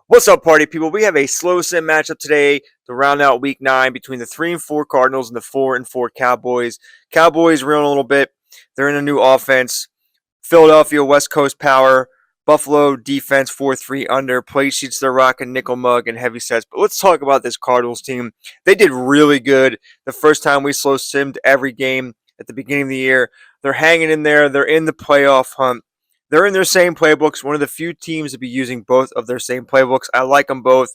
What's up, party people? We have a slow sim matchup today to round out Week 9 between the 3-4 Cardinals and the 4-4 Cowboys. Cowboys reeling a little bit. They're in a new offense. Philadelphia West Coast power. Buffalo defense 4-3 under. Play sheets they're rocking nickel mug and heavy sets. But let's talk about this Cardinals team. They did really good the first time we slow simmed every game at the beginning of the year. They're hanging in there. They're in the playoff hunt. They're in their same playbooks. One of the few teams to be using both of their same playbooks. I like them both.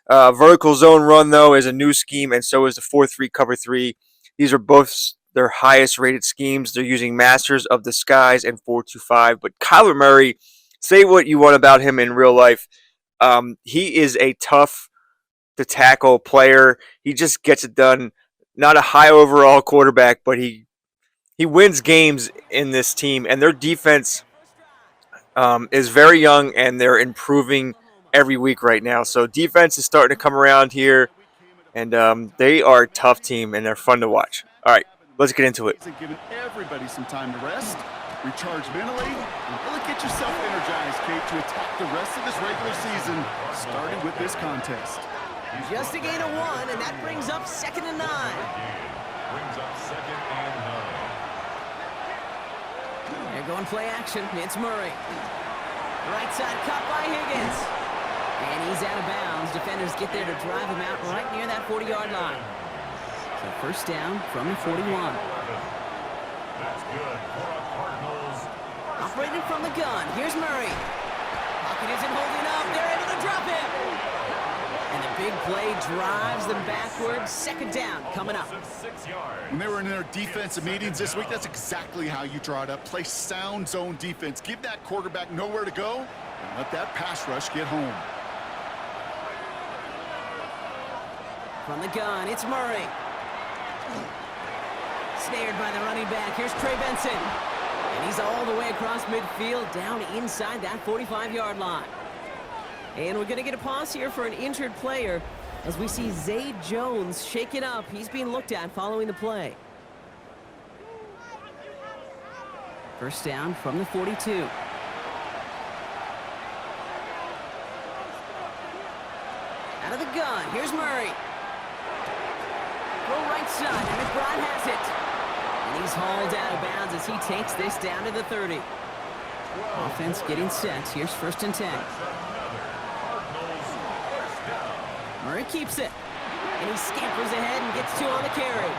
Vertical zone run, though, is a new scheme, and so is the 4-3 cover 3. These are both their highest rated schemes. They're using Masters of the Skies and 4-2-5. But Kyler Murray, say what you want about him in real life. He is a tough to tackle player. He just gets it done. Not a high overall quarterback, but he wins games in this team, and their defense is very young, and they're improving every week right now. So defense is starting to come around here, and they are a tough team, and they're fun to watch. All right, let's get into it. Giving everybody some time to rest, recharge mentally, and really get yourself energized, Kate, to attack the rest of this regular season, starting with this contest. Just a gain of 1, and that brings up 2nd and 9. They're going play action. It's Murray. Right side cut by Higgins. And he's out of bounds. Defenders get there to drive him out right near that 40-yard line. So first down from the 41. That's good for the Cardinals. Operating from the gun. Here's Murray. Pocket isn't holding up. They're able to drop him. And the big play drives them backwards. 2nd down coming up. When they were in their defensive meetings this week, that's exactly how you draw it up. Play sound zone defense. Give that quarterback nowhere to go, and let that pass rush get home. From the gun, it's Murray. Snared by the running back. Here's Trey Benson. And he's all the way across midfield, down inside that 45-yard line. And we're going to get a pause here for an injured player as we see Zay Jones shaken up. He's being looked at following the play. First down from the 42. Out of the gun, here's Murray. Go right side, and McBride has it. And he's hauled out of bounds as he takes this down to the 30. Offense getting set. Here's 1st and 10. Murray keeps it, and he scampers ahead and gets 2 on the carry.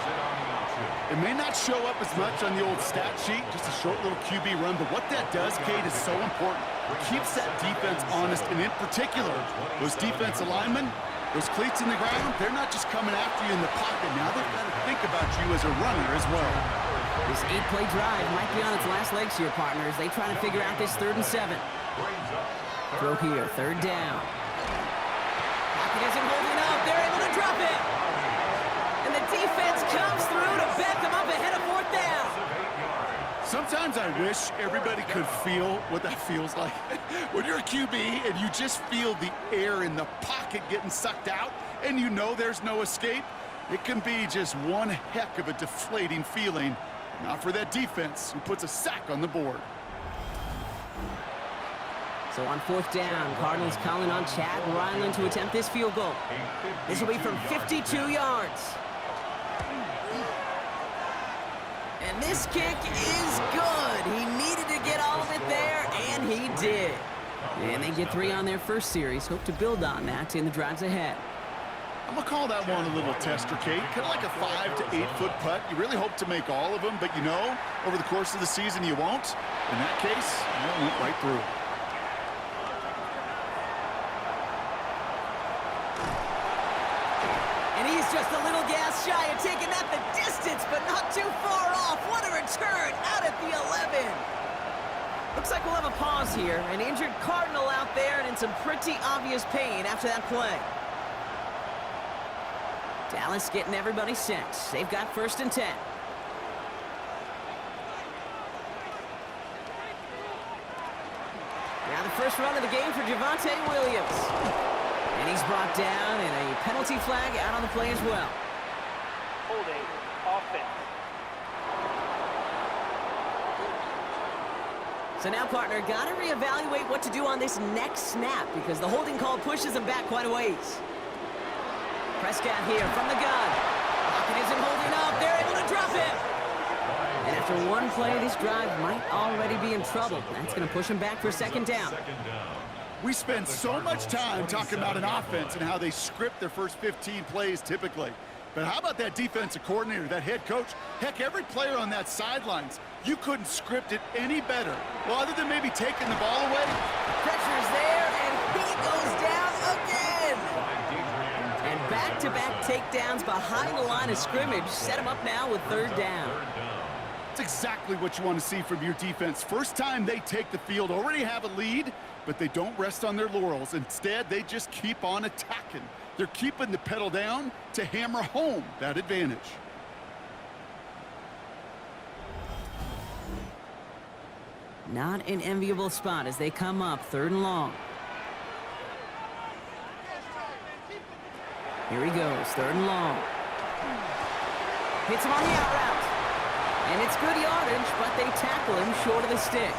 It may not show up as much on the old stat sheet, just a short little QB run, but what that does, Kate, is so important. It keeps that defense honest, and in particular, those defensive linemen, those cleats in the ground, they're not just coming after you in the pocket. Now they've got to think about you as a runner as well. This 8-play drive might be on its last legs here, partners. They try to figure out this 3rd and 7. Throw here, 3rd down. Pocket isn't holding up. They're able to drop it. And the defense comes through to back them up ahead of 4th down. Sometimes I wish everybody could feel what that feels like. When you're a QB and you just feel the air in the pocket getting sucked out and you know there's no escape, it can be just one heck of a deflating feeling. Not for that defense who puts a sack on the board. So on 4th down, Cardinals calling on Chad Ryland to attempt this field goal. This will be from 52 yards. And this kick is good. He needed to get all of it there, and he did. And they get 3 on their first series. Hope to build on that in the drives ahead. I'm going to call that one a little tester, Kate. Kind of like a 5 to 8 foot putt. You really hope to make all of them, but you know, over the course of the season, you won't. In that case, it went right through. And he's just a little gas shy of taking that the distance, but not too far off. What a return out at the 11. Looks like we'll have a pause here. An injured Cardinal out there and in some pretty obvious pain after that play. Dallas getting everybody set. They've got 1st and 10. Now the first run of the game for Javonte Williams. And he's brought down, and a penalty flag out on the play as well. Holding offense. So now, partner, got to reevaluate what to do on this next snap because the holding call pushes him back quite a ways. Prescott here from the gun. Pocket isn't holding up. They're able to drop him. And after one play, this drive might already be in trouble. That's going to push him back for second down. We spend so much time talking about an offense and how they script their first 15 plays typically. But how about that defensive coordinator, that head coach? Heck, every player on that sidelines, you couldn't script it any better. Well, other than maybe taking the ball away. Pressure's there, and he goes down again. And back-to-back takedowns behind the line of scrimmage set him up now with third down. It's exactly what you want to see from your defense. First time they take the field, already have a lead, but they don't rest on their laurels. Instead, they just keep on attacking. They're keeping the pedal down to hammer home that advantage. Not an enviable spot as they come up third and long. Here he goes, third and long. Hits him on the out route. And it's good yardage, but they tackle him short of the sticks.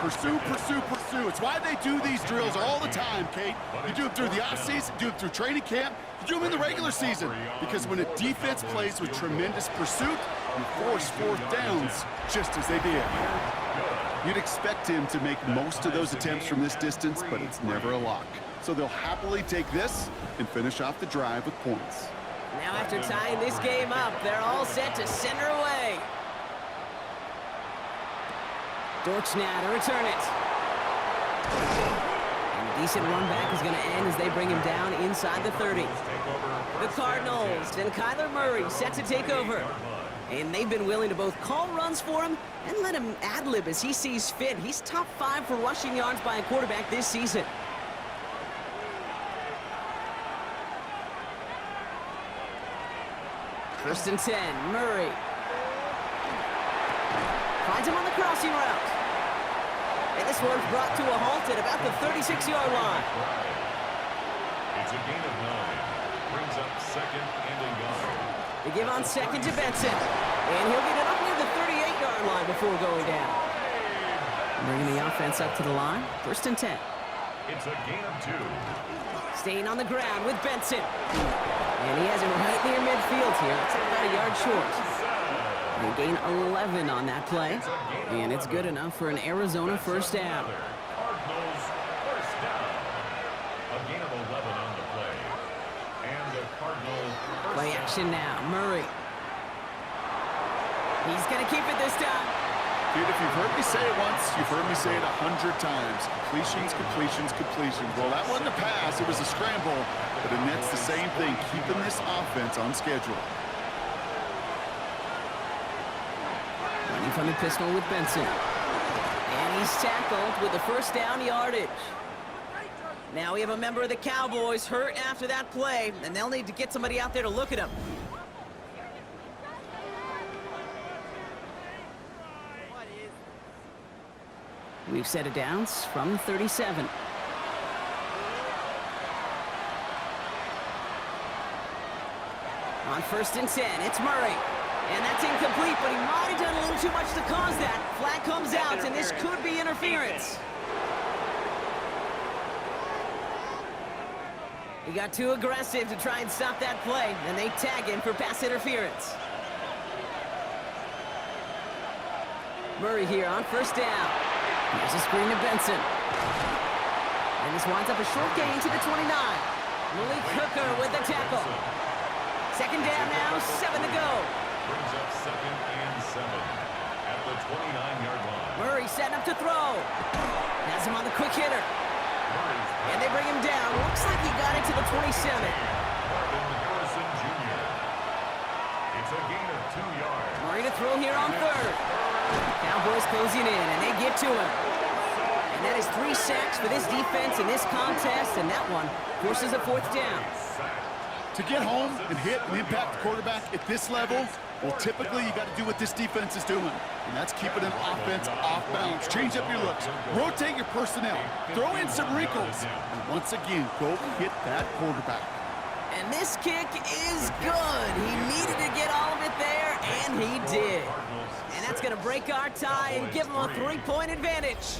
Pursue, pursue, pursue. It's why they do these drills all the time, Kate. You do them through the offseason, you do them through training camp, you do them in the regular season. Because when a defense plays with tremendous pursuit, you force fourth downs just as they did. You'd expect him to make most of those attempts from this distance, but it's never a lock. So they'll happily take this and finish off the drive with points. Now after tying this game up, they're all set to send her away. Dortch now to return it. And a decent run back is going to end as they bring him down inside the 30. The Cardinals and Kyler Murray set to take over. And they've been willing to both call runs for him and let him ad-lib as he sees fit. He's top 5 for rushing yards by a quarterback this season. First and 10, Murray. Finds him on the crossing route. And this one's brought to a halt at about the 36-yard line. It's a gain of 9. Brings up second and a yard. They give on second to Benson. And he'll get it up near the 38-yard line before going down. Bringing the offense up to the line. First and 10. It's a gain of 2. Staying on the ground with Benson. And he has him right near midfield here. It's about a yard short. They gain 11 on that play. And it's good enough for an Arizona first down. Cardinals first down. A gain of 11 on the play. And the Cardinals first Play down. action now. Murray. He's going to keep it this time. Dude, if you've heard me say it once, you've heard me say it 100 times. Completions, completions, completions. Well, that wasn't a pass. It was a scramble. But it nets the same thing, keeping this offense on schedule. Running from the pistol with Benson. And he's tackled with the first down yardage. Now we have a member of the Cowboys hurt after that play, and they'll need to get somebody out there to look at him. We've set it downs from 37. On first and 10, it's Murray. And that's incomplete, but he might have done a little too much to cause that. Flag comes out, and this could be interference. He got too aggressive to try and stop that play, and they tag him for pass interference. Murray here on first down. Here's a screen to Benson. And this winds up a short gain to the 29. Malik Hooker with the tackle. Second down now, 7 to go. Brings up second and 7 at the 29-yard line. Murray setting up to throw. Has him on the quick hitter. And they bring him down. Looks like he got it to the 27. Marvin Harrison Jr. It's a gain of 2 yards. Murray to throw here on third. Cowboys closing in, and they get to him. And that is 3 sacks for this defense in this contest, and that one forces a fourth down. To get home and hit and impact the quarterback at this level, well, typically you got to do what this defense is doing, and that's keeping an offense off balance. Change up your looks, rotate your personnel, throw in some wrinkles, and once again, go hit that quarterback. And this kick is good. He needed to get all of it there, and he did. And that's going to break our tie and give them a 3-point advantage.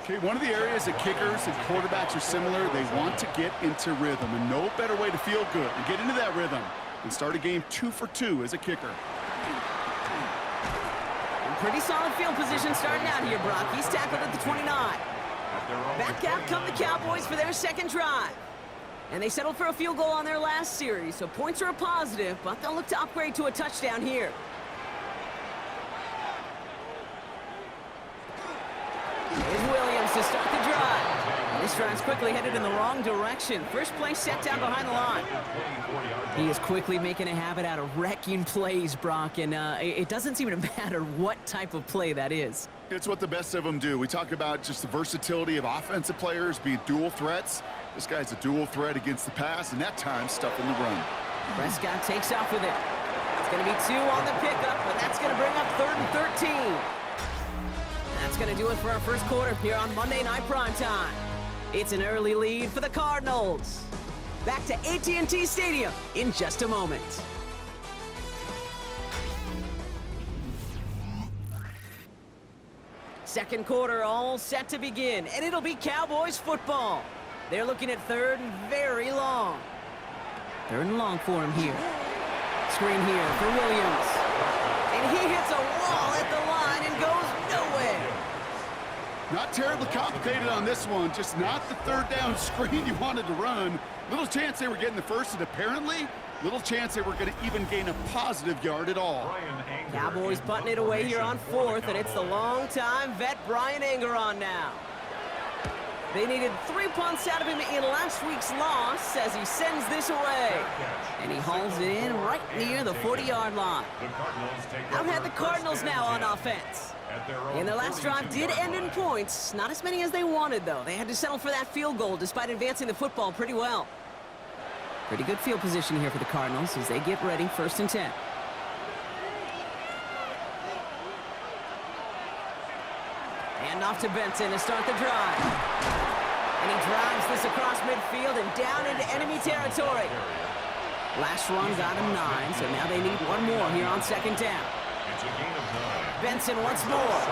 Okay, one of the areas that kickers and quarterbacks are similar, they want to get into rhythm, and no better way to feel good and get into that rhythm and start a game 2 for 2 as a kicker. Pretty solid field position starting out here, Brock. He's tackled at the 29. Back out come the Cowboys for their second drive. And they settled for a field goal on their last series, so points are a positive, but they'll look to upgrade to a touchdown here. Here's Williams to start the drive. And this drive's quickly headed in the wrong direction. First play set down behind the line. He is quickly making a habit out of wrecking plays, Brock, and it doesn't seem to matter what type of play that is. It's what the best of them do. We talk about just the versatility of offensive players being dual threats. This guy's a dual threat against the pass, and that time stuffing the run. Prescott takes off with it. It's going to be 2 on the pickup, but that's going to bring up 3rd and 13. That's going to do it for our first quarter here on Monday Night Primetime. It's an early lead for the Cardinals. Back to AT&T Stadium in just a moment. Second quarter all set to begin, and it'll be Cowboys football. They're looking at 3rd and very long. 3rd and long for him here. Screen here for Williams. And he hits a wall at the line and goes nowhere. Not terribly complicated on this one, just not the 3rd down screen you wanted to run. Little chance they were getting the first, and apparently, little chance they were going to even gain a positive yard at all. Cowboys butting it away here on 4th, and it's the long-time vet Brian Anger on now. They needed 3 punts out of him in last week's loss as he sends this away. And he hauls it in right near the 40-yard line. Out had the Cardinals now on offense. And their last drive did end in points. Not as many as they wanted, though. They had to settle for that field goal despite advancing the football pretty well. Pretty good field position here for the Cardinals as they get ready, 1st and 10. And off to Benson to start the drive. And he drives this across midfield and down into enemy territory. Last run got him 9, so now they need one more here on 2nd down. Benson once more.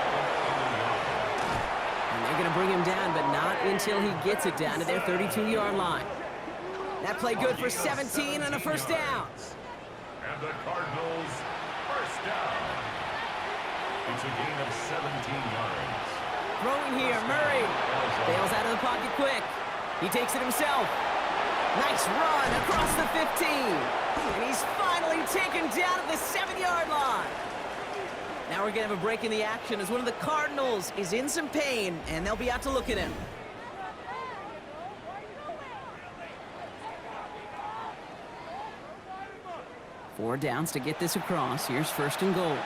And they're going to bring him down, but not until he gets it down to their 32-yard line. That play good for 17 and a 1st down. And the Cardinals first down. It's a gain of 17 yards. Throwing here, Murray. Bails out of the pocket quick. He takes it himself. Nice run across the 15. And he's finally taken down at the 7-yard line. Now we're going to have a break in the action as one of the Cardinals is in some pain, and they'll be out to look at him. Four downs to get this across. Here's 1st and goal.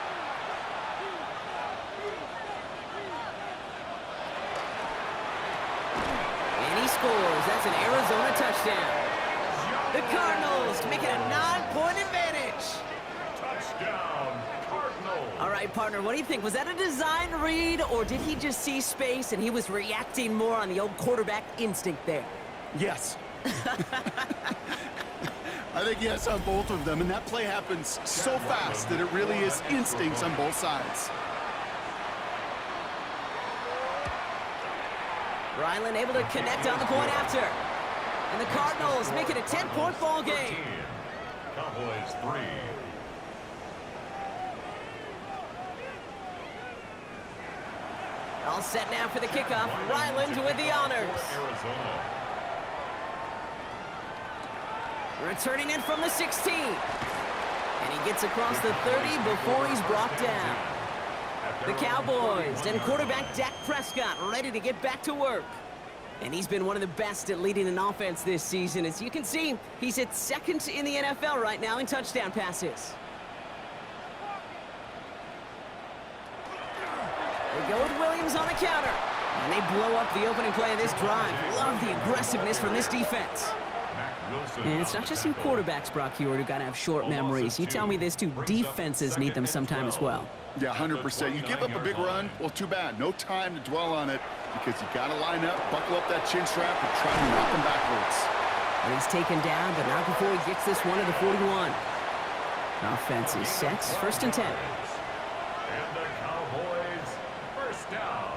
And he scores. That's an Arizona touchdown. The Cardinals make it a 9-point advantage. Touchdown, Cardinals. All right, partner, what do you think? Was that a design read, or did he just see space and he was reacting more on the old quarterback instinct there? Yes. I think yes on both of them, and that play happens so fast that it really is instincts on both sides. Ryland able to connect on the point after. And the Cardinals make it a 10-point ball game. Cowboys 3. All set now for the kickoff. Ryland with the honors. Arizona. Returning it from the 16. And he gets across the 30 before he's brought down. The Cowboys and quarterback Dak Prescott ready to get back to work. And he's been one of the best at leading an offense this season. As you can see, he's at 2nd in the NFL right now in touchdown passes. They go with Williams on the counter. And they blow up the opening play of this drive. Love the aggressiveness from this defense. And it's not just you quarterbacks, Brock, here who got to have short memories. You tell me this too, defenses need them sometime as well. Yeah, 100%. You give up a big run, well, too bad. No time to dwell on it because you got to line up, buckle up that chin strap, and try to knock him backwards. And he's taken down, but not before he gets this one to the 41. Offense is set. 1st and 10. And the Cowboys first down.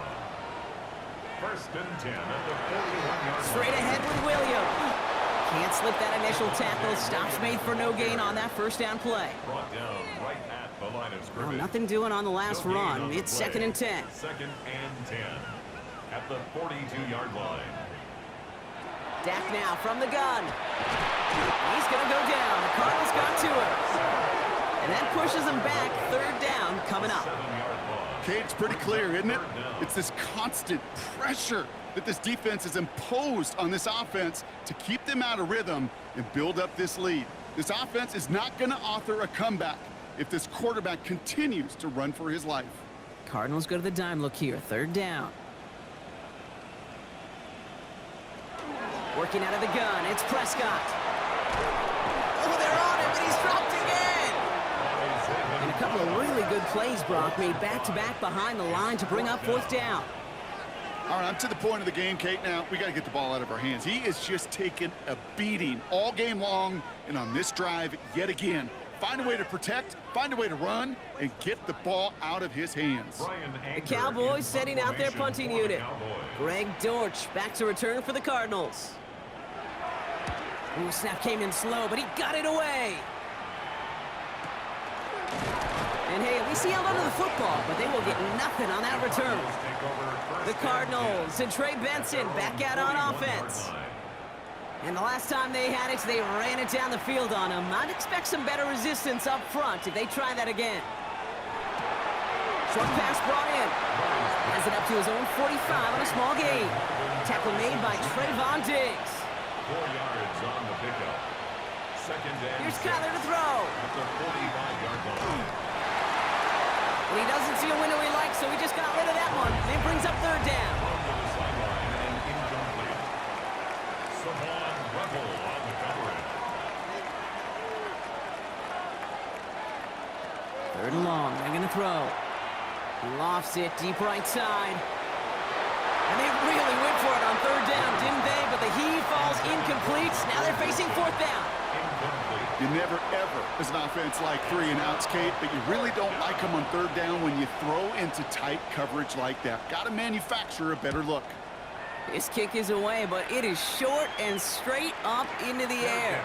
First and 10 at the 41-yard line. Straight ahead with William. Can't slip that initial tackle. Stops made for no gain on that first down play. Brought down right at the line of Well, scrimmage. nothing doing on the last No gain run. on the It's play. 2nd and 10. Second and 10 at the 42-yard line. Dak now from the gun. He's going to go down. The Cardinals got to him. And that pushes him back. 3rd down coming up. 7-yard loss. Okay, it's pretty clear, isn't it? It's this constant pressure that this defense has imposed on this offense to keep them out of rhythm and build up this lead. This offense is not going to author a comeback if this quarterback continues to run for his life. Cardinals go to the dime look here. 3rd down. Working out of the gun. It's Prescott. Oh, they're on him, and he's dropped again. And a couple of really good plays, Brock, made back-to-back behind the line to bring up 4th down. All right, I'm to the point of the game, Kate, now. We got to get the ball out of our hands. He is just taking a beating all game long, and on this drive, yet again. Find a way to protect, find a way to run, and get the ball out of his hands. The Cowboys setting out their punting unit. Greg Dortch back to return for the Cardinals. Ooh, snap came in slow, but he got it away. And hey, at least he held onto the football, but they will get nothing on that return. The Cardinals and Trey Benson back out on offense. And the last time they had it, they ran it down the field on him. I'd expect some better resistance up front if they try that again. Short pass brought in. Has it up to his own 45 on a small gain. Tackle made by Trayvon Diggs. 4 yards on the pickup. Second and Here's 6 Kyler to throw. at the 45-yard line. And he doesn't see a window he likes, so he just got rid of that one. And it brings up 3rd down. To the sideline and incomplete. Savon Rebel on the coverage. 3rd and long. They're going to throw. He lofts it deep right side. And they really went for it on 3rd down, didn't they? But the heave falls incomplete. Now they're facing 4th down. Incomplete. You never, ever, as an offense, like 3 and outs, Kate, but you really don't like them on 3rd down when you throw into tight coverage like that. Got to manufacture a better look. This kick is away, but it is short and straight up into the air.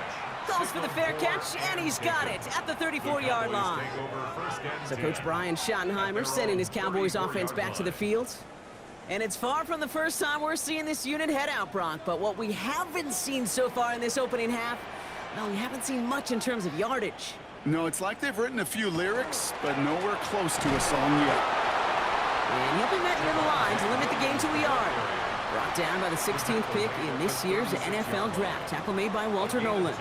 Goes for the fair catch, and he's got it at the 34-yard line. Take over first and So 10. Coach Brian Schottenheimer sending his Cowboys offense back to the field. And it's far from the first time we're seeing this unit head out, Brock. But what we haven't seen so far in this opening half, well, we haven't seen much in terms of yardage. No, it's like they've written a few lyrics, but nowhere close to a song yet. And he'll be met near the line to limit the game to a yard. Brought down by the 16th pick in this year's NFL Draft. Tackle made by Walter Nolan.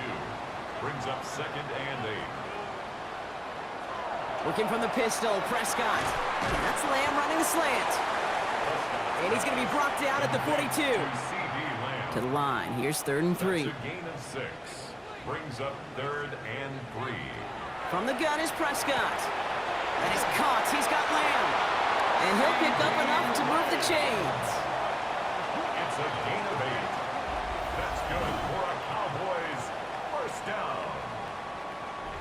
Brings up 2nd and 8. Working from the pistol, Prescott. That's Lamb running the slant. And he's going to be brought down at the 42. CD Lamb. To the line. Here's 3rd and 3. That's a gain of 6. Brings up 3rd and 3. From the gun is Prescott. That is caught. He's got Lamb. And he'll pick up enough to move the chains. It's a gain of 8. That's good for a Cowboys first down.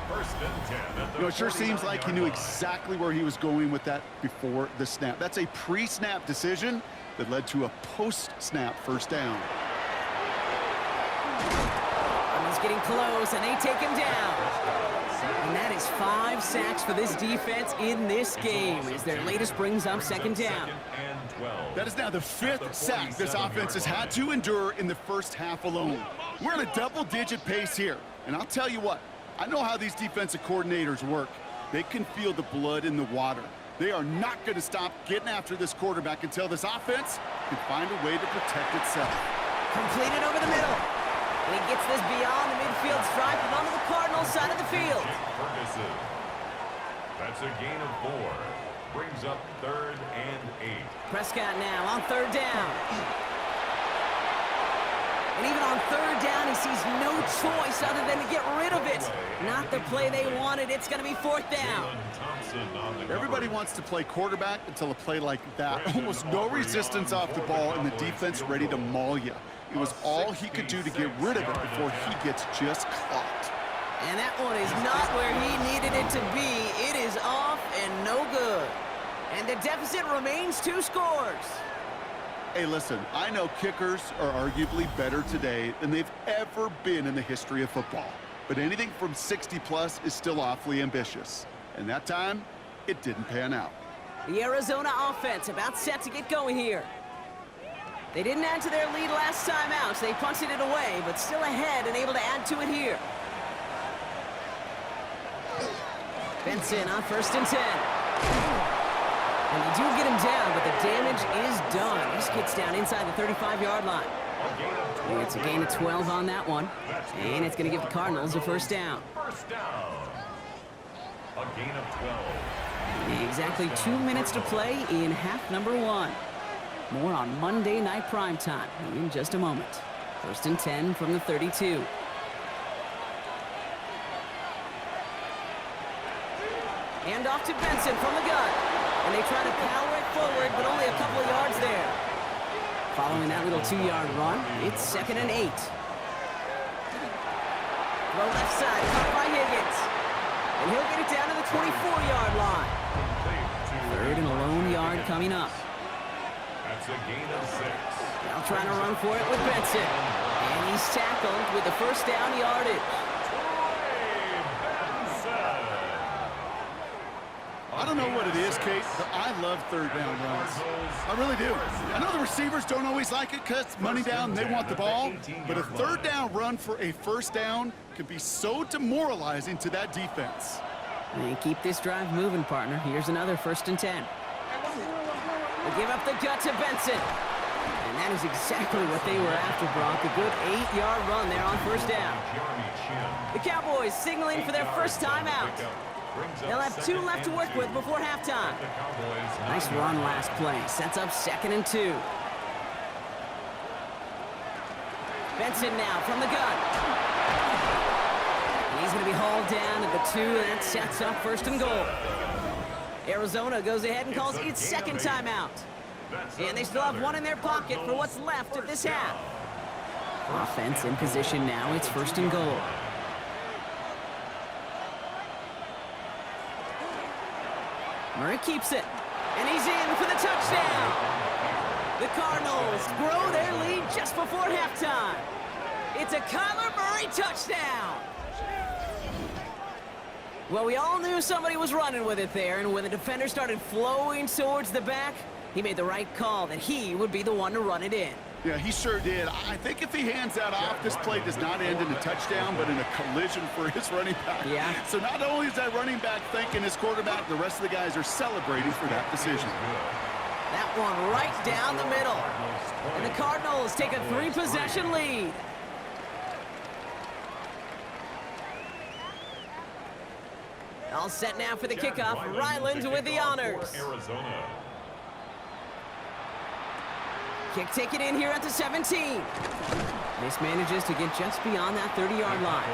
First and 10 at the You know, it sure seems like he knew 49-yard line. exactly where he was going with that before the snap. That's a pre-snap decision that led to a post-snap first down. And he's getting close, and they take him down. And that is 5 sacks for this defense in this game as their latest brings up 2nd down. 2nd and 12. That is now the 5th sack this offense has had to endure in the first half alone. We're in a double-digit pace here. And I'll tell you what, I know how these defensive coordinators work. They can feel the blood in the water. They are not going to stop getting after this quarterback until this offense can find a way to protect itself. Completed over the middle. And he gets this beyond the midfield stripe and onto the Cardinals side of the field. Ferguson. That's a gain of 4. Brings up 3rd and 8. Prescott now on 3rd down. And even on 3rd down, he sees no choice other than to get rid of it. Not the play they wanted. It's going to be 4th down. Jalen Thompson on the Everybody coverage. wants to play quarterback until a play like that. Almost no resistance off the ball and the defense ready to maul you. It was all he could do to get rid of it before he gets just clocked. And that one is not where he needed it to be. It is off and no good. And the deficit remains 2 scores. Hey, listen, I know kickers are arguably better today than they've ever been in the history of football. But anything from 60-plus is still awfully ambitious. And that time, it didn't pan out. The Arizona offense about set to get going here. They didn't add to their lead last time out, so they punted it away, but still ahead and able to add to it here. Benson on 1st and 10. And they do get him down, but the damage is done. This gets down inside the 35-yard line. And it's a gain of 12 on that one. And it's going to give the Cardinals a 1st down. First down. A gain of 12. Exactly 2 minutes to play in half number 1. More on Monday Night Primetime in just a moment. 1st and 10 from the 32. Hand off to Benson from the gun. And they try to power it forward, but only a couple of yards there. Following that little 2-yard run, it's 2nd and 8. Throw left side, caught by Higgins. And he'll get it down to the 24-yard line. 3rd and a lone yard coming up. That's a gain of 6. Now trying to run for it with Benson. And he's tackled with the 1st down yardage. I don't know what it is, Kate, but I love 3rd down runs. I really do. I know the receivers don't always like it because money down, they want the ball. But a 3rd down run for a 1st down can be so demoralizing to that defense. And keep this drive moving, partner. Here's another 1st and 10. They give up the gut to Benson. And that is exactly what they were after, Brock. A good 8-yard run there on 1st down. The Cowboys signaling for their 1st time out. They'll have 2 left to work with before halftime. Nice run last play. Sets up 2nd and 2. Benson now from the gun. And he's going to be hauled down at the 2, and that sets up 1st and goal. Arizona goes ahead and calls its 2nd timeout. And they still have 1 in their pocket for what's left of this half. Offense in position now. It's 1st and goal. Murray keeps it, and he's in for the touchdown. The Cardinals grow their lead just before halftime. It's a Kyler Murray touchdown. Well, we all knew somebody was running with it there, and when the defender started flowing towards the back, he made the right call that he would be the one to run it in. Yeah, he sure did. I think if he hands that off, this play does not end in a touchdown, but in a collision for his running back. Yeah. So not only is that running back thanking his quarterback, the rest of the guys are celebrating for that decision. That one right down the middle. And the Cardinals take a 3-possession lead. All set now for the kickoff. Ryland with the honors. Arizona. Kick taken in here at the 17. This manages to get just beyond that 30-yard line.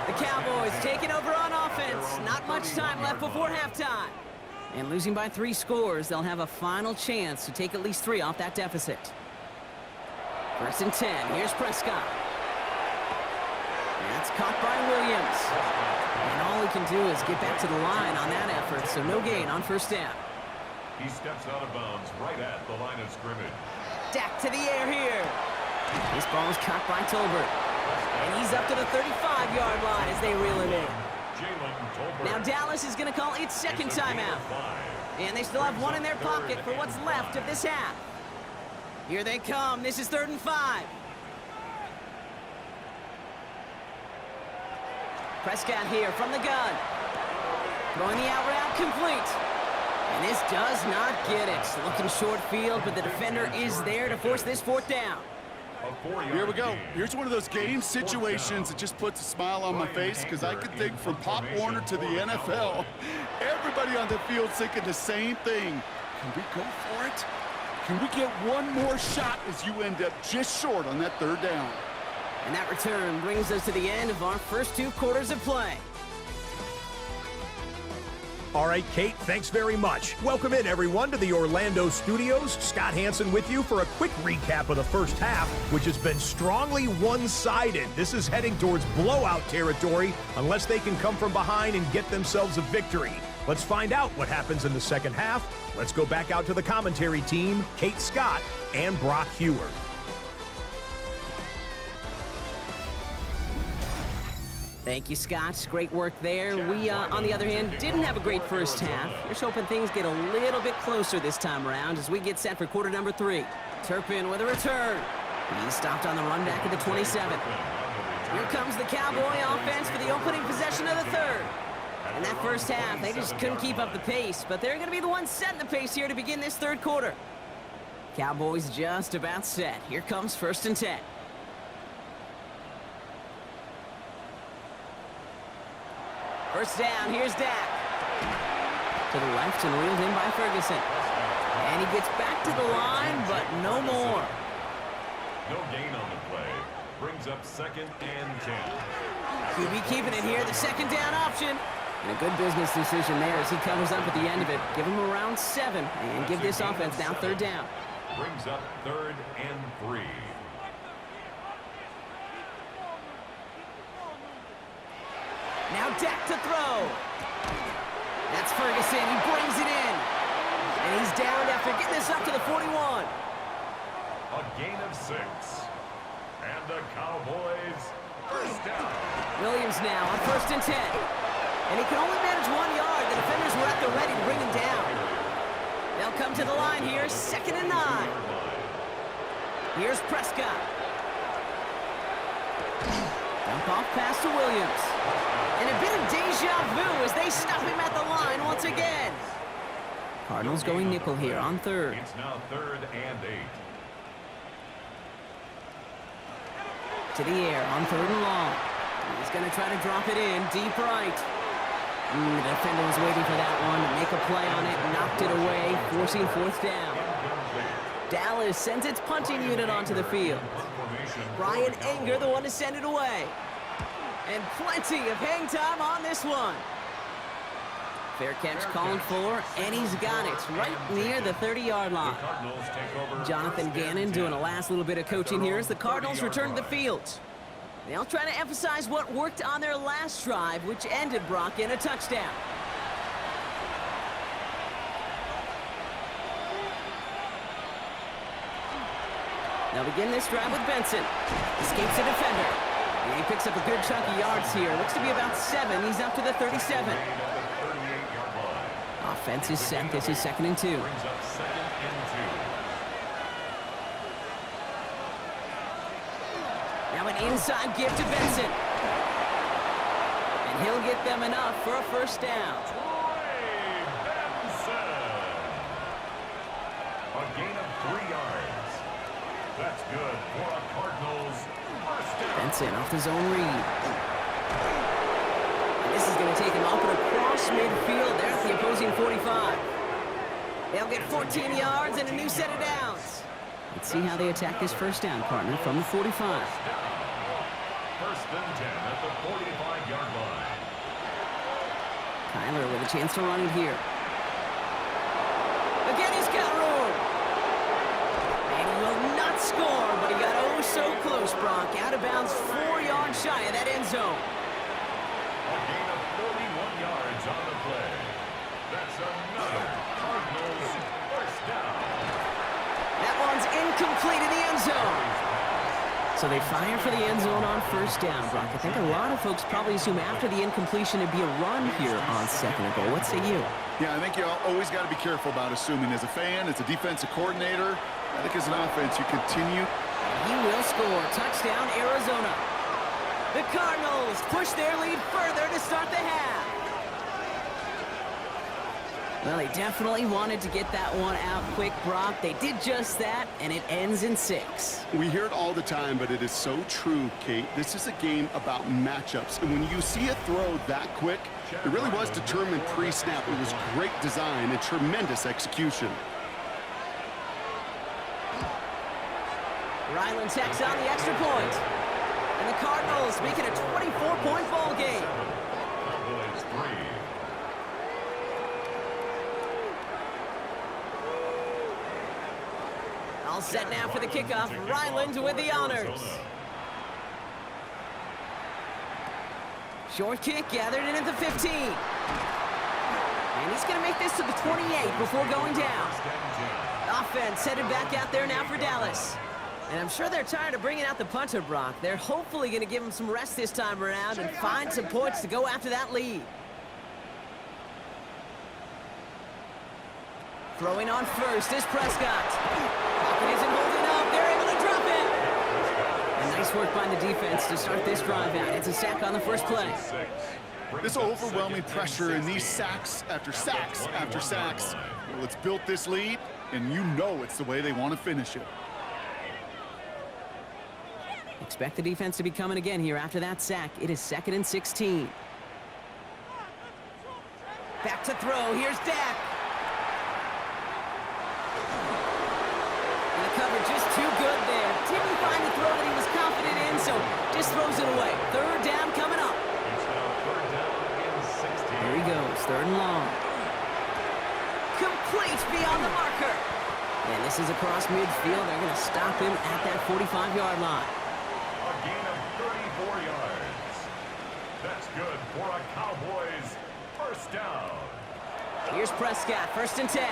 The Cowboys taking over on offense. Not much time left before halftime. And losing by 3 scores, they'll have a final chance to take at least 3 off that deficit. 1st and 10. Here's Prescott. That's caught by Williams. And all he can do is get back to the line on that effort, so no gain on 1st down. He steps out of bounds right at the line of scrimmage. Dak to the air here. This ball is caught by Tolbert. And he's up to the 35-yard line as they reel him in. Now Dallas is going to call its 2nd timeout. And they still have 1 in their pocket for what's left of this half. Here they come. This is 3rd and 5. Prescott here from the gun. Throwing the out route complete. And this does not get it. Looking short field, but the defender is there to force this 4th down. Here we go. Here's one of those game situations that just puts a smile on my face because I could think from Pop Warner to the NFL, everybody on the field thinking the same thing. Can we go for it? Can we get one more shot as you end up just short on that 3rd down? And that return brings us to the end of our first 2 quarters of play. All right, Kate, thanks very much. Welcome in, everyone, to the Orlando studios. Scott Hansen with you for a quick recap of the first half, which has been strongly one-sided. This is heading towards blowout territory unless they can come from behind and get themselves a victory. Let's find out what happens in the second half. Let's go back out to the commentary team, Kate Scott and Brock Heward. Thank you, Scott. Great work there. We, on the other hand, didn't have a great first half. Here's hoping things get a little bit closer this time around as we get set for quarter number 3. Turpin with a return. He stopped on the run back at the 27. Here comes the Cowboy offense for the opening possession of the third. In that first half, they just couldn't keep up the pace, but they're going to be the ones setting the pace here to begin this third quarter. Cowboys just about set. Here comes 1st and 10. First down, here's Dak. To the left and reeled in by Ferguson. And he gets back to the line, but no more. No gain on the play. Brings up 2nd and 10. QB keeping it here, the 2nd down option. And a good business decision there as he covers up at the end of it. Give him around 7 and give this offense now 3rd down. Brings up 3rd and 3. Now Dak to throw. That's Ferguson. He brings it in. And he's down after getting this up to the 41. A gain of 6. And the Cowboys first down. Williams now on 1st and 10. And he can only manage 1 yard. The defenders were at the ready to bring him down. They'll come to the line here, 2nd and 9. Here's Prescott. Dump off pass to Williams. And a bit of deja vu as they stop him at the line once again. Cardinals going nickel here on 3rd. It's now 3rd and 8. To the air on 3rd and long. He's going to try to drop it in deep right. The defender was waiting for that one to make a play on it, knocked it away, forcing 4th down. Dallas sends its punting unit onto the field. Brian Anger, the one to send it away. And plenty of hang time on this one. Fair catch called for, and he's got it right near the 30-yard line. Jonathan Gannon doing a last little bit of coaching here as the Cardinals return to the field. They'll try to emphasize what worked on their last drive, which ended Brock in a touchdown. They'll begin this drive with Benson. Escapes the defender. And he picks up a good chunk of yards here. Looks to be about 7. He's up to the 37. Offense is set. This is 2nd and 2. Brings up 2nd and 2. Now an inside give to Benson. And he'll get them enough for a first down. A gain of 3 yards. That's good for a Cardinals first down. Benson off the zone read. And this is going to take him up and across midfield there at the opposing 45. They'll get 14 yards and a new set of downs. Let's see how they attack this first down, partner, from the 45. First and 10 at the 45-yard line. Kyler with a chance to run it here. Again, he's got room. And he will not score, but he got oh so close, Brock. Out of bounds 4 yards shy of that end zone. A gain of 41 yards on the play. That's another Cardinals first down. That one's incomplete in the end zone. So they fire for the end zone on first down, Brock. I think a lot of folks probably assume after the incompletion it'd be a run here on 2nd and goal. What say you? Yeah, I think you always got to be careful about assuming. As a fan, as a defensive coordinator, I think as an offense, you continue. He will score. Touchdown, Arizona. The Cardinals push their lead further to start the half. Well, they definitely wanted to get that one out quick, Brock. They did just that, and it ends in 6. We hear it all the time, but it is so true, Kate. This is a game about matchups. And when you see a throw that quick, it really was determined pre-snap. It was great design and tremendous execution. Ryland tacks on the extra point. And the Cardinals make it a 24-point ball game. Cowboys 3. All set now for the kickoff. Ryland with the honors. Short kick gathered in at the 15. And he's going to make this to the 28 before going down. Offense headed back out there now for Dallas. And I'm sure they're tired of bringing out the punter, Brock. They're hopefully going to give him some rest this time around and find some points to go after that lead. Throwing on first is Prescott. Pocket isn't holding up. They're able to drop it. And nice work by the defense to start this drive out. It's a sack on the first play. This overwhelming pressure and these sacks after sacks after sacks. Well, it's built this lead, and you know it's the way they want to finish it. Expect the defense to be coming again here after that sack. It is 2nd and 16. Back to throw. Here's Dak. And the coverage just too good there. Didn't find the throw that he was confident in, so just throws it away. 3rd down coming up. Here he goes. 3rd and long. Complete beyond the marker. And this is across midfield. They're going to stop him at that 45-yard line. A gain of 34 yards. That's good for a Cowboys first down. Here's Prescott, 1st and 10.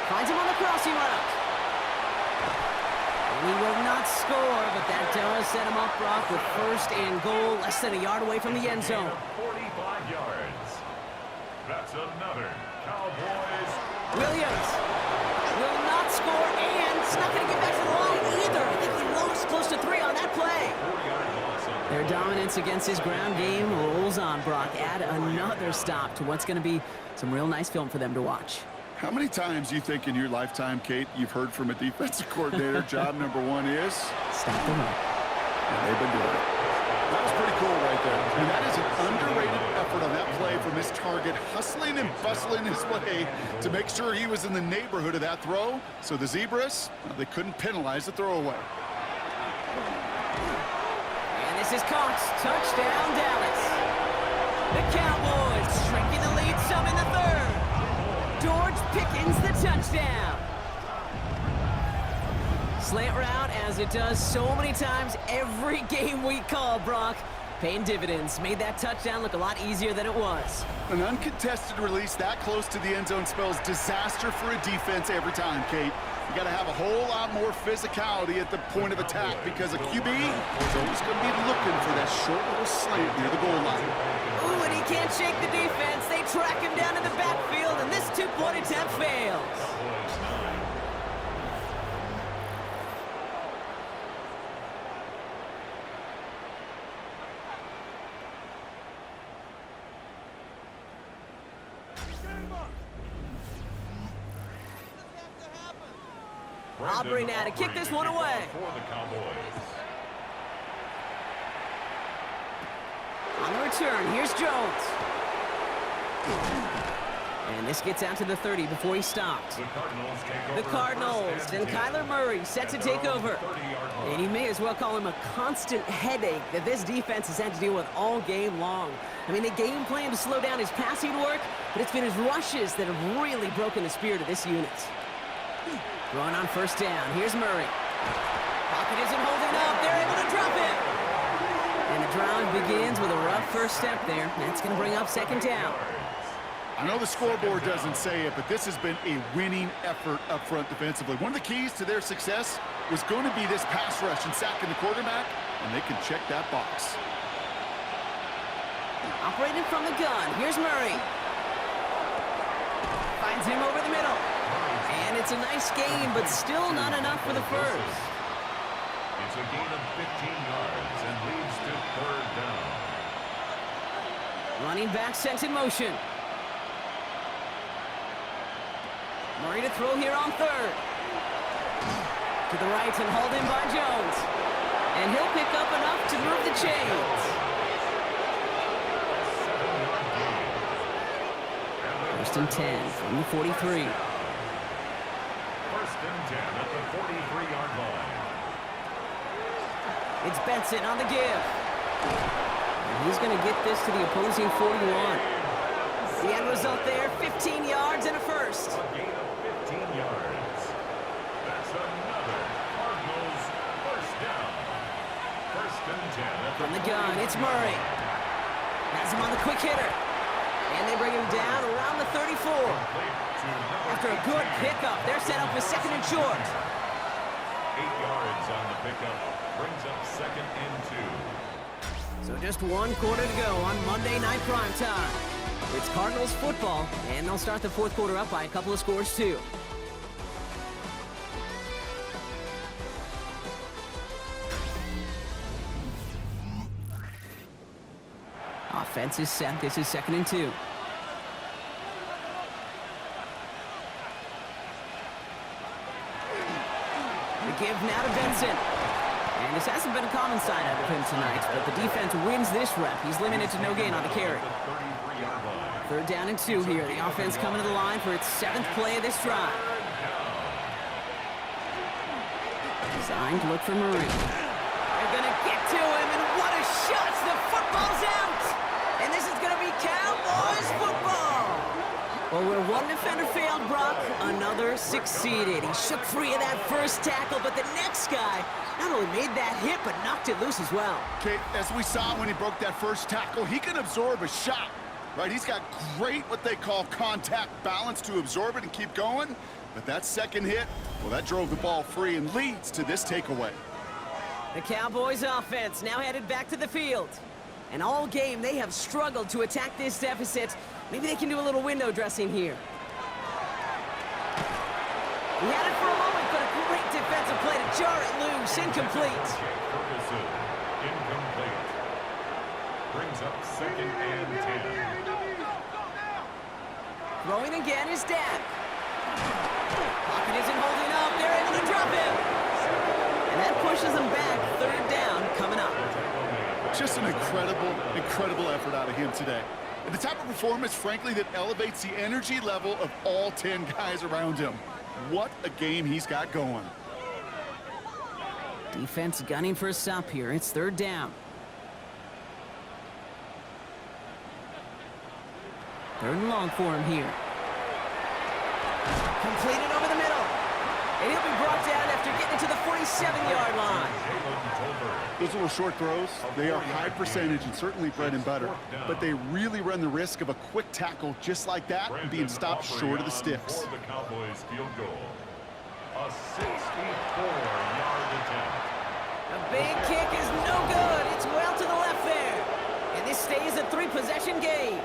Finds him on the crossing route. And he will not score, but that does set him up, Brock, with 1st and goal, less than a yard away from the end zone. 45 yards. That's another Cowboys. Williams will not score, and it's not going to get back to the line either. I think he lost close to 3 on that play. Their dominance against his ground game rolls on, Brock. Add another stop to what's going to be some real nice film for them to watch. How many times do you think in your lifetime, Kate, you've heard from a defensive coordinator, job number 1 is? Stop the run. And they've been doing it. That was pretty cool right there. And that is an underrated effort on that play from his target, hustling and bustling his way to make sure he was in the neighborhood of that throw. So the Zebras, well, they couldn't penalize the throwaway. And this is caught. Touchdown, Dallas. The Cowboys shrinking the lead some in the 3rd. George Pickens the touchdown. Slant route, as it does so many times every game we call, Brock. Paying dividends. Made that touchdown look a lot easier than it was. An uncontested release that close to the end zone spells disaster for a defense every time, Kate. You got to have a whole lot more physicality at the point of attack because a QB is always going to be looking for that short little slant near the goal line. Ooh, and he can't shake the defense. They track him down in the backfield, and this 2-point attempt fails. Aubrey now to kick this one away. For the Cowboys. On the return, here's Jones. And this gets out to the 30 before he stopped. The Cardinals, then Kyler Murray set to take over. And you may as well call him a constant headache that this defense has had to deal with all game long. I mean, they game plan to slow down his passing work, but it's been his rushes that have really broken the spirit of this unit. Throwing on 1st down. Here's Murray. Pocket isn't holding up. They're able to drop it. And the drive begins with a rough first step there. That's going to bring up 2nd down. I know the scoreboard doesn't say it, but this has been a winning effort up front defensively. One of the keys to their success was going to be this pass rush and sacking the quarterback, and they can check that box. Operating from the gun. Here's Murray. Finds him over the middle. And it's a nice gain, but still not enough for the first. It's a gain of 15 yards and leads to 3rd down. Running back sent in motion. Murray to throw here on 3rd. To the right and hauled in by Jones. And he'll pick up enough to move the chains. 1st and 10 from the 43. 1st and 10 at the 43-yard line. It's Benson on the give. And he's going to get this to the opposing 41. The end result there, 15 yards and a first. A gain of 15 yards. That's another Cardinals first down. 1st and 10 at the From the gun, it's Murray. Has him on the quick hitter. And they bring him down around the 34. After a good pickup, they're set up with second and short. 8 yards on the pickup. Brings up second and 2. So just 1 quarter to go on Monday Night Primetime. It's Cardinals football, and they'll start the fourth quarter up by a couple of scores, too. Offense is set. This is second and 2. The give now to Benson. And this hasn't been a common side out of him tonight, but the defense wins this rep. He's limited to no gain on the carry. 3rd down and 2 here. The offense coming to the line for its 7th play of this drive. Designed to look for Murray. They're going to get to him, and what a shot! The football's out! And this is going to be Cowboys football! Well, where one defender failed, Brock, another succeeded. He shook free of that first tackle, but the next guy not only made that hit, but knocked it loose as well. Okay, as we saw when he broke that first tackle, he can absorb a shot, right? He's got great, what they call contact balance to absorb it and keep going. But that second hit, well, that drove the ball free and leads to this takeaway. The Cowboys offense now headed back to the field. And all game, they have struggled to attack this deficit. Maybe they can do a little window dressing here. He had it for a moment, but a great defensive play to jar it loose. Incomplete. Ferguson, incomplete. Brings up second and 10. Throwing again is Dak. Pocket isn't holding up. They're able to drop him. And that pushes them back. 3rd down coming up. Just an incredible effort out of him today. And the type of performance, frankly, that elevates the energy level of all 10 guys around him. What a game he's got going. Defense gunning for a stop here. It's 3rd down. 3rd and long for him here. Completed over the middle. And he'll be brought down after getting to the 47-yard line. Those little short throws, they are high percentage and certainly bread and butter, but they really run the risk of a quick tackle just like that and being stopped short of the sticks. For the Cowboys field goal. A 64-yard attempt. A big kick is no good. It's well to the left there. And this stays a 3-possession game.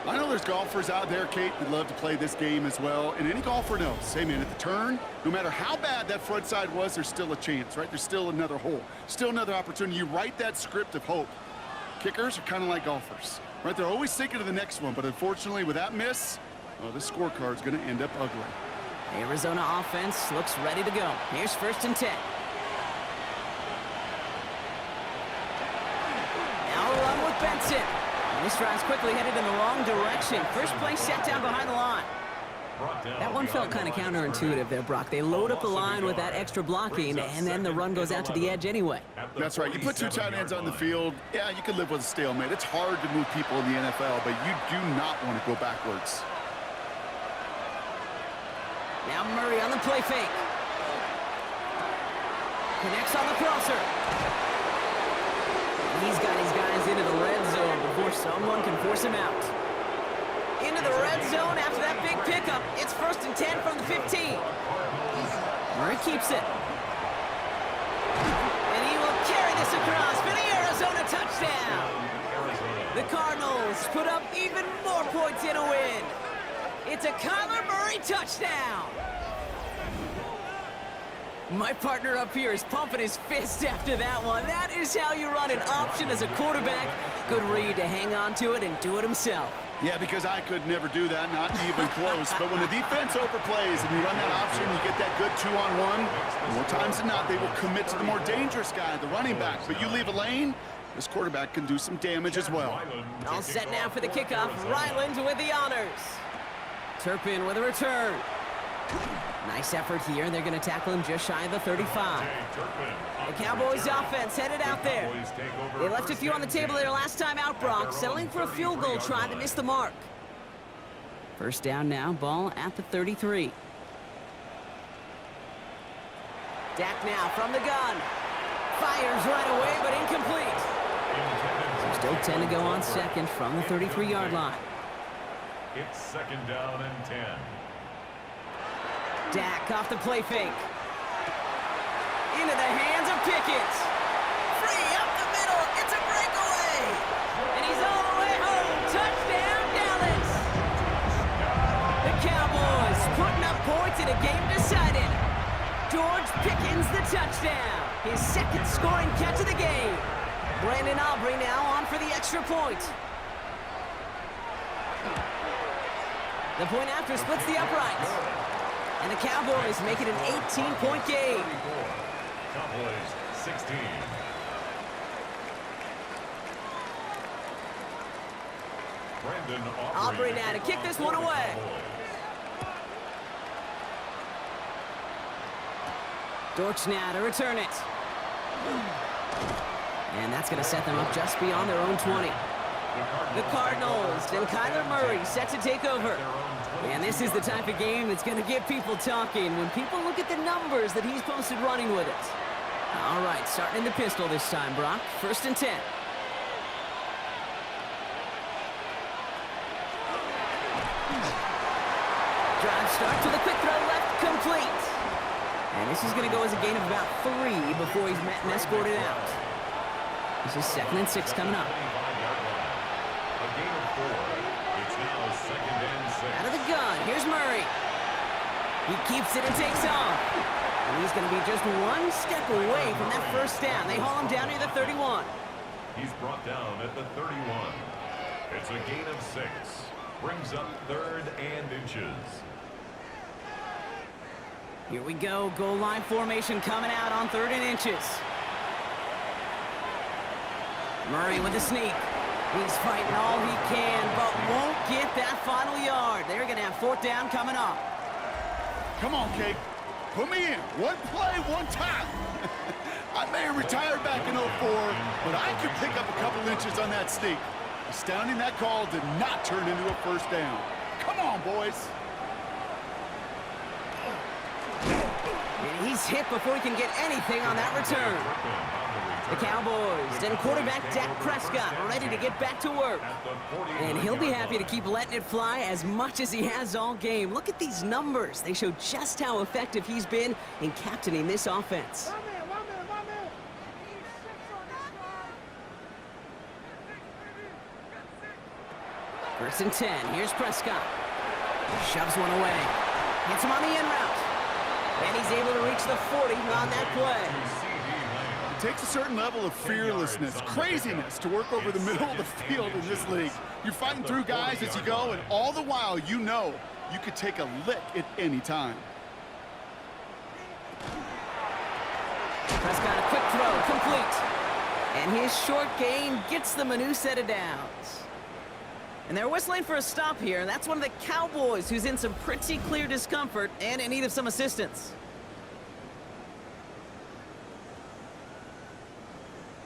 I know there's golfers out there, Kate, that love to play this game as well, and any golfer knows, hey man, at the turn, no matter how bad that front side was, there's still a chance, right? There's still another hole, still another opportunity. You write that script of hope. Kickers are kind of like golfers, right? They're always thinking of the next one, but unfortunately with that miss, well, this scorecard's going to end up ugly. Arizona offense looks ready to go. Here's 1st and 10. Now a run with Benson. And this drive's quickly headed in the wrong direction. First play set down behind the line. That one felt kind of counterintuitive there, Brock. They load up the line with that extra blocking, and then the run goes out to the edge anyway. That's right. You put 2 tight ends on the field, yeah, you can live with a stalemate. It's hard to move people in the NFL, but you do not want to go backwards. Now Murray on the play fake. Connects on the crosser. He's got his guys into the red zone before someone can force him out. Into the red zone after that big pickup. It's 1st and 10 from the 15. Murray keeps it. And he will carry this across for the Arizona touchdown. The Cardinals put up even more points in a win. It's a Kyler Murray touchdown. My partner up here is pumping his fist after that one. That is how you run an option as a quarterback. Good read to hang on to it and do it himself. Yeah, because I could never do that, not even close. But when the defense overplays and you run that option, you get that good 2-on-1, more times than not, they will commit to the more dangerous guy, the running back. But you leave a lane, this quarterback can do some damage as well. All set now for the kickoff. Ryland with the honors. Turpin with a return. Nice effort here. They're going to tackle him just shy of the 35. The Cowboys offense headed out there. They left a few on the table their last time out, Brock, settling for a field goal try that missed the mark. 1st down now, ball at the 33. Dak now from the gun. Fires right away, but incomplete. So still 10 to go on 2nd from the 33-yard line. It's second down and 10. Dak off the play fake. Into the hands of Pickett. Free up the middle. It's a breakaway. And he's all the way home. Touchdown, Dallas. The Cowboys putting up points in a game decided. George Pickens the touchdown. His second scoring catch of the game. Brandon Aubrey now on for the extra point. The point after splits the uprights. And the Cowboys make it an 18-point game. Cowboys 16. Brandon Aubrey now to kick this one away. Dortch now to return it. And that's going to set them up just beyond their own 20. The Cardinals and Kyler Murray set to take over. And this is the type of game that's going to get people talking when people look at the numbers that he's posted running with it. All right, starting in the pistol this time, Brock. 1st and 10. Drive starts with a quick throw left, complete. And this is going to go as a gain of about 3 before he's met and escorted out. This is 2nd and 6 coming up. A gain of 4. It's now 2nd and 6. Out of the gun, here's Murray. He keeps it and takes off. And he's going to be just 1 step away from that first down. They haul him down near the 31. He's brought down at the 31. It's a gain of 6. Brings up 3rd and inches. Here we go, goal line formation coming out on 3rd and inches. Murray with the sneak. He's fighting all he can, but won't get that final yard. They're going to have 4th down coming up. Come on, Kate. Put me in. One play, one time. I may have retired back in 04, but I could pick up a couple inches on that sneak. Astounding that call did not turn into a 1st down. Come on, boys. And he's hit before he can get anything on that return. The Cowboys and quarterback Dak Prescott ready to get back to work. And he'll be happy to keep letting it fly as much as he has all game. Look at these numbers. They show just how effective he's been in captaining this offense. First and 10. Here's Prescott. Shoves one away. Hits him on the in route. And he's able to reach the 40 on that play. It takes a certain level of fearlessness, craziness to work over the middle of the field in this league. You're fighting through guys as you go, and all the while you know you could take a lick at any time. Prescott, a quick throw, complete. And his short gain gets them a new set of downs. And they're whistling for a stop here, and that's one of the Cowboys who's in some pretty clear discomfort and in need of some assistance.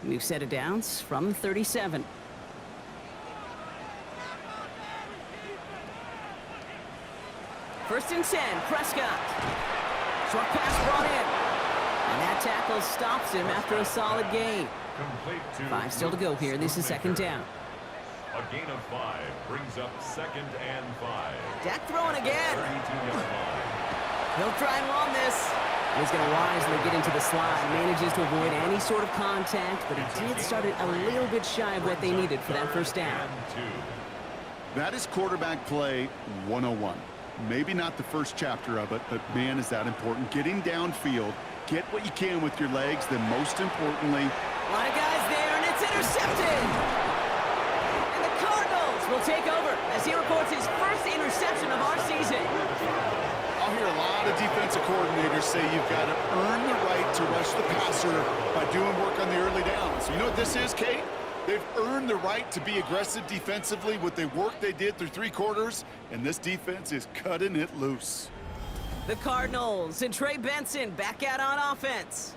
New set of downs from 37. First and 10, Prescott. Short pass brought in. And that tackle stops him after a solid gain. 5 still to go here. This is 2nd down. A gain of 5 brings up 2nd and 5. Dak throwing again. 32-yard line. He'll try and run this. He's going to wisely get into the slide. Manages to avoid any sort of contact, but he did start it a little bit shy of what they needed for that first down. That is quarterback play 101. Maybe not the first chapter of it, but man, is that important. Getting downfield, get what you can with your legs, then most importantly... A lot of guys there, and it's intercepted! And the Cardinals will take over as he reports his first interception of our season. I'll hear a lot of defensive coordinators say you've got to earn the right to rush the passer by doing work on the early downs. You know what this is, Kate? They've earned the right to be aggressive defensively with the work they did through 3 quarters, and this defense is cutting it loose. The Cardinals and Trey Benson back out on offense.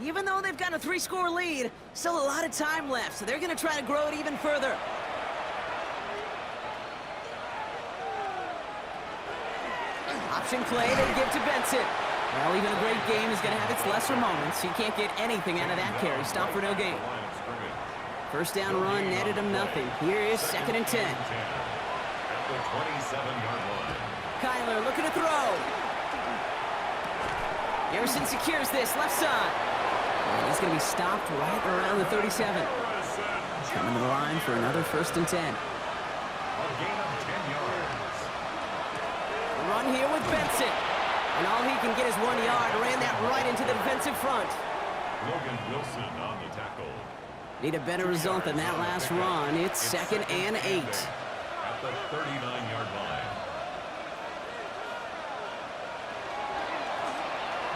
Even though they've got a 3-score lead, still a lot of time left, so they're going to try to grow it even further. Option play they give to Benson. Well, even a great game is going to have its lesser moments. He can't get anything out of that carry. Stop for no gain. First down run netted him nothing. Here is 2nd and 10. the 27-yard line. Kyler looking to throw. Harrison secures this, left side. And he's going to be stopped right around the 37. Coming to the line for another 1st and 10. A gain of 10 yards. Run here with Benson. And all he can get is 1 yard. Ran that right into the defensive front. Logan Wilson on the tackle. Need a better result than that last run. It's 2nd and 8. At the 39-yard line.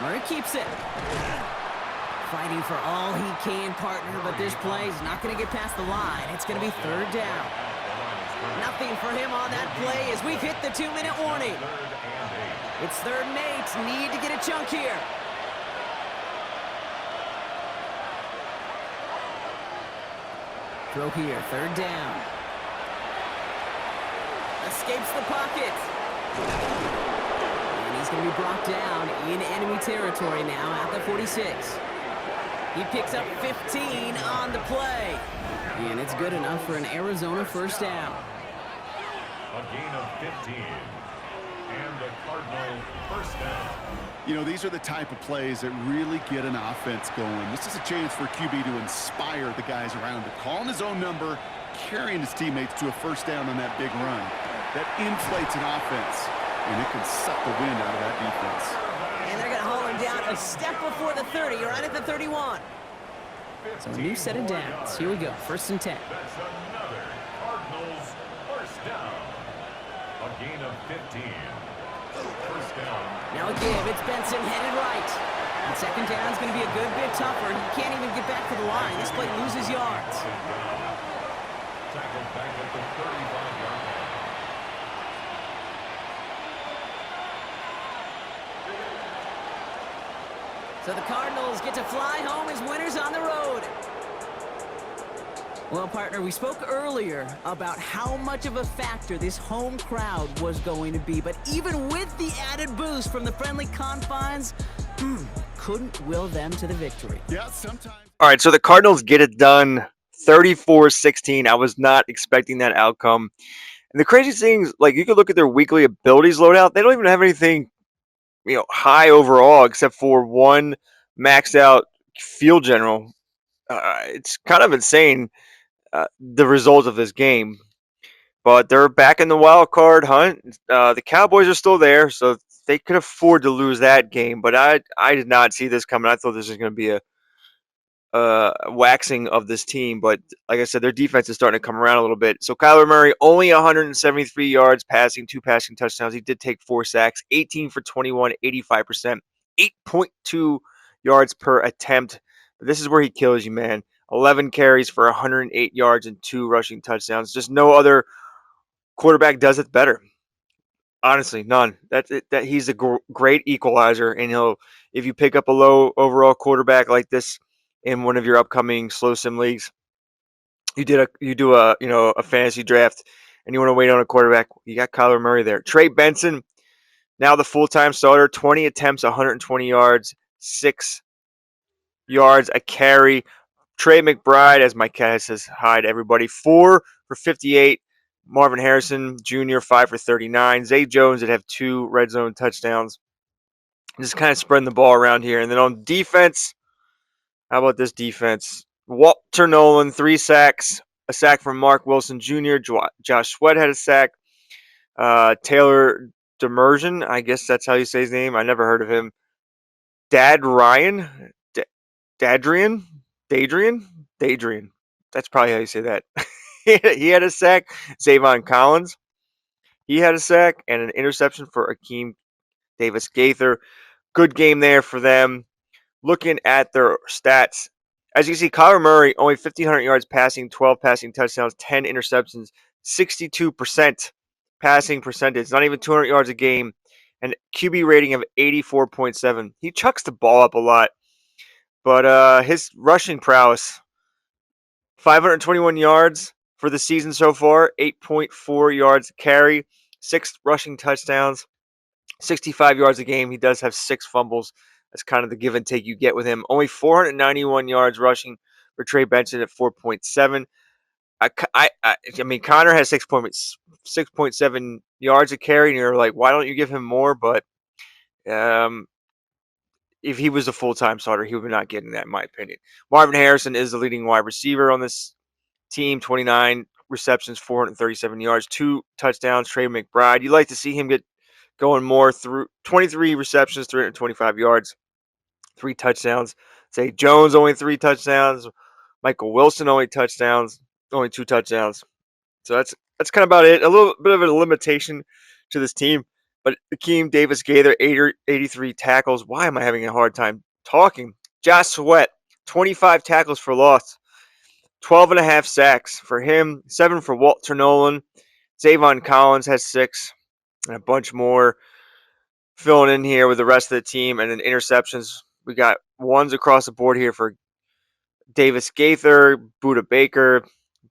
Murray keeps it. Fighting for all he can, partner, but this play is not going to get past the line. It's going to be 3rd down. Nothing for him on that play as we've hit the 2-minute warning. It's 3rd and 8. Need to get a chunk here. Throw here, 3rd down. Escapes the pocket. And he's going to be brought down in enemy territory now at the 46. He picks up 15 on the play. And it's good enough for an Arizona 1st down. A gain of 15. And a Cardinal 1st down. You know, these are the type of plays that really get an offense going. This is a chance for QB to inspire the guys around him. Calling his own number, carrying his teammates to a 1st down on that big run. That inflates an offense, and it can suck the wind out of that defense. And they're going to haul him down a step before the 30. You're right at the 31. So a new set of downs. Here we go, 1st and 10. That's another Cardinals 1st down. A gain of 15. 1st down. Now a give. It's Benson headed right. And 2nd down is going to be a good bit tougher. He can't even get back to the line. This play loses yards. Tackled back at the 35-yard line. So the Cardinals get to fly home as winners on the road. Well, partner, we spoke earlier about how much of a factor this home crowd was going to be. But even with the added boost from the friendly confines, couldn't will them to the victory. Yeah, sometimes. All right, so the Cardinals get it done 34-16. I was not expecting that outcome. And the crazy thing is, like, you could look at their weekly abilities loadout. They don't even have anything, high overall except for one maxed out field general. It's kind of insane, the result of this game. But they're back in the wild card hunt. The Cowboys are still there, so they could afford to lose that game. But I did not see this coming. I thought this was going to be a waxing of this team. But like I said, their defense is starting to come around a little bit. So Kyler Murray, only 173 yards passing, 2 passing touchdowns. He did take 4 sacks, 18 for 21, 85%, 8.2 yards per attempt. But this is where he kills you, man. 11 carries for 108 yards and 2 rushing touchdowns. Just no other quarterback does it better. Honestly, none. That he's a great equalizer, and if you pick up a low overall quarterback like this in one of your upcoming slow sim leagues, you do a fantasy draft, and you want to wait on a quarterback, you got Kyler Murray there. Trey Benson, now the full-time starter, 20 attempts, 120 yards, 6 yards a carry. Trey McBride, as my cat says hi to everybody, 4 for 58. Marvin Harrison Jr., 5 for 39. Zay Jones that have 2 red zone touchdowns. Just kind of spreading the ball around here. And then on defense, how about this defense? Walter Nolan, 3 sacks. A sack from Mark Wilson Jr. Josh Sweat had a sack. Taylor Demersion, I guess that's how you say his name. I never heard of him. Dadrian. That's probably how you say that. He had a sack. Zavon Collins, he had a sack and an interception for Akeem Davis Gaither. Good game there for them. Looking at their stats, as you see, Kyler Murray only 1,500 yards passing, 12 passing touchdowns, 10 interceptions, 62% passing percentage, not even 200 yards a game, and QB rating of 84.7. He chucks the ball up a lot, but his rushing prowess, 521 yards for the season so far, 8.4 yards a carry, 6 rushing touchdowns, 65 yards a game. He does have 6 fumbles. That's kind of the give and take you get with him. Only 491 yards rushing for Trey Benson at 4.7. I mean, Connor has 6.7 yards a carry, and you're like, why don't you give him more? But um, if he was a full-time starter, he would not getting that, in my opinion. Marvin Harrison is the leading wide receiver on this team, 29 receptions, 437 yards, 2 touchdowns. Trey McBride, you'd like to see him get going more, through 23 receptions, 325 yards, 3 touchdowns. Say Jones only 3 touchdowns. Michael Wilson only 2 touchdowns. So that's kind of about it. A little bit of a limitation to this team. But Akeem Davis Gaither, 83 tackles. Why am I having a hard time talking? Josh Sweat, 25 tackles for loss. 12 and a half sacks for him. 7 for Walter Nolan. Zavon Collins has 6. And a bunch more filling in here with the rest of the team. And then interceptions. We got ones across the board here for Davis Gaither, Buda Baker,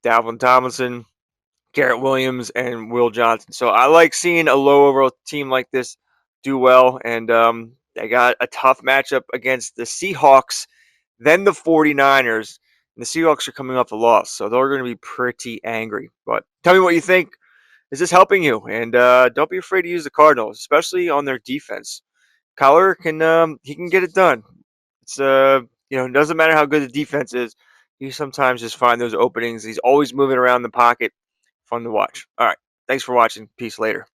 Dalvin Tomlinson, Garrett Williams, and Will Johnson. So I like seeing a low overall team like this do well. And they got a tough matchup against the Seahawks, then the 49ers. And the Seahawks are coming off a loss, so they're going to be pretty angry. But tell me what you think. Is this helping you? And don't be afraid to use the Cardinals, especially on their defense. Kyler can get it done. It's it doesn't matter how good the defense is. You sometimes just find those openings. He's always moving around the pocket. Fun to watch. All right. Thanks for watching. Peace later.